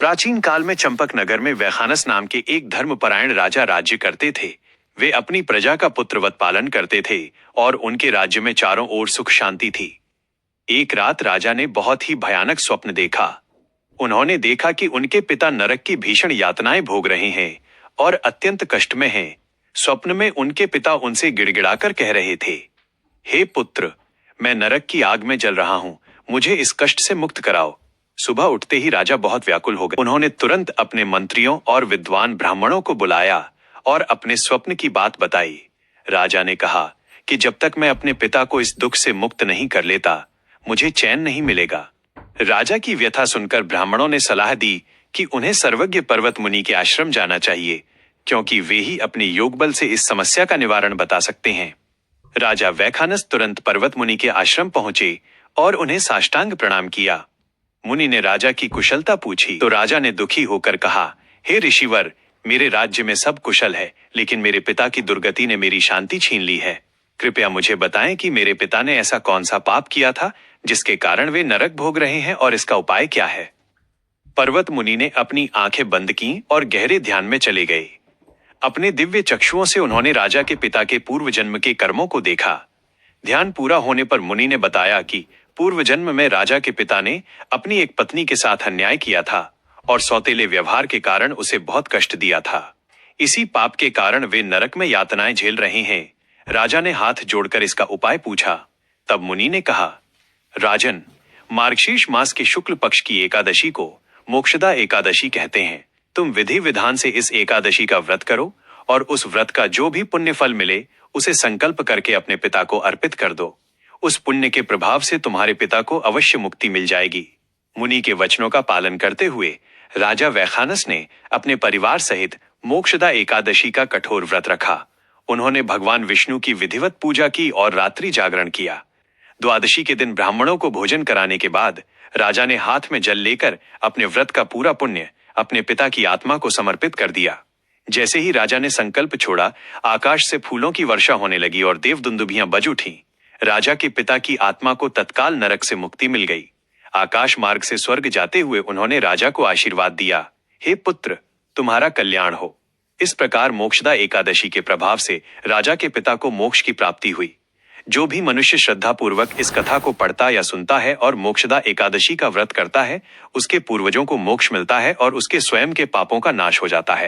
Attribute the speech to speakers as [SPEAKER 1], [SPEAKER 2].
[SPEAKER 1] प्राचीन काल में चंपक नगर में वैखानस नाम के एक धर्मपरायण राजा राज्य करते थे। वे अपनी प्रजा का पुत्रवत पालन करते थे और उनके राज्य में चारों ओर सुख शांति थी। एक रात राजा ने बहुत ही भयानक स्वप्न देखा। उन्होंने देखा कि उनके पिता नरक की भीषण यातनाएं भोग रहे हैं और अत्यंत कष्ट में हैं। स्वप्न में उनके पिता उनसे गिड़गिड़ाकर कह रहे थे, हे पुत्र, मैं नरक की आग में जल रहा हूं, मुझे इस कष्ट से मुक्त कराओ। सुबह उठते ही राजा बहुत व्याकुल हो गए। उन्होंने तुरंत अपने मंत्रियों और विद्वान ब्राह्मणों को बुलाया और अपने स्वप्न की बात बताई। राजा ने कहा कि जब तक मैं अपने पिता को इस दुख से मुक्त नहीं कर लेता, मुझे चैन नहीं मिलेगा। राजा की व्यथा सुनकर ब्राह्मणों ने सलाह दी कि उन्हें सर्वज्ञ पर्वत मुनि के आश्रम जाना चाहिए, क्योंकि वे ही अपने योग बल से इस समस्या का निवारण बता सकते हैं। राजा वैखानस तुरंत पर्वत मुनि के आश्रम पहुंचे और उन्हें साष्टांग प्रणाम किया। मुनि ने राजा की कुशलता पूछी तो राजा ने दुखी होकर कहा, हे ऋषिवर, मेरे राज्य में सब कुशल है, लेकिन मेरे पिता की दुर्गति ने मेरी शांति छीन ली है। कृपया मुझे बताएं कि मेरे पिता ने ऐसा कौन सा पाप किया था जिसके कारण वे नरक भोग रहे हैं और इसका उपाय क्या है। पर्वत मुनि ने अपनी आंखें बंद की और गहरे ध्यान में चले गए। अपने दिव्य चक्षुओं से उन्होंने राजा के पिता के पूर्व जन्म के कर्मों को देखा। ध्यान पूरा होने पर मुनि ने बताया कि पूर्व जन्म में राजा के पिता ने अपनी एक पत्नी के साथ अन्याय किया था और सौतेले व्यवहार के कारण उसे बहुत कष्ट दिया था। इसी पाप के कारण वे नरक में यातनाएं झेल रहे हैं। राजा ने हाथ जोड़कर इसका उपाय पूछा। तब मुनि ने कहा, राजन, मार्गशीर्ष मास के शुक्ल पक्ष की एकादशी को मोक्षदा एकादशी कहते हैं। तुम विधि विधान से इस एकादशी का व्रत करो और उस व्रत का जो भी पुण्य फल मिले उसे संकल्प करके अपने पिता को अर्पित कर दो। उस पुण्य के प्रभाव से तुम्हारे पिता को अवश्य मुक्ति मिल जाएगी। मुनि के वचनों का पालन करते हुए राजा वैखानस ने अपने परिवार सहित मोक्षदा एकादशी का कठोर व्रत रखा। उन्होंने भगवान विष्णु की विधिवत पूजा की और रात्रि जागरण किया। द्वादशी के दिन ब्राह्मणों को भोजन कराने के बाद राजा ने हाथ में जल लेकर अपने व्रत का पूरा पुण्य अपने पिता की आत्मा को समर्पित कर दिया। जैसे ही राजा ने संकल्प छोड़ा, आकाश से फूलों की वर्षा होने लगी और देव दुंदुभियां बज उठीं। राजा के पिता की आत्मा को तत्काल नरक से मुक्ति मिल गई। आकाश मार्ग से स्वर्ग जाते हुए उन्होंने राजा को आशीर्वाद दिया, हे पुत्र, तुम्हारा कल्याण हो। इस प्रकार मोक्षदा एकादशी के प्रभाव से राजा के पिता को मोक्ष की प्राप्ति हुई। जो भी मनुष्य श्रद्धा पूर्वक इस कथा को पढ़ता या सुनता है और मोक्षदा एकादशी का व्रत करता है, उसके पूर्वजों को मोक्ष मिलता है और उसके स्वयं के पापों का नाश हो जाता है।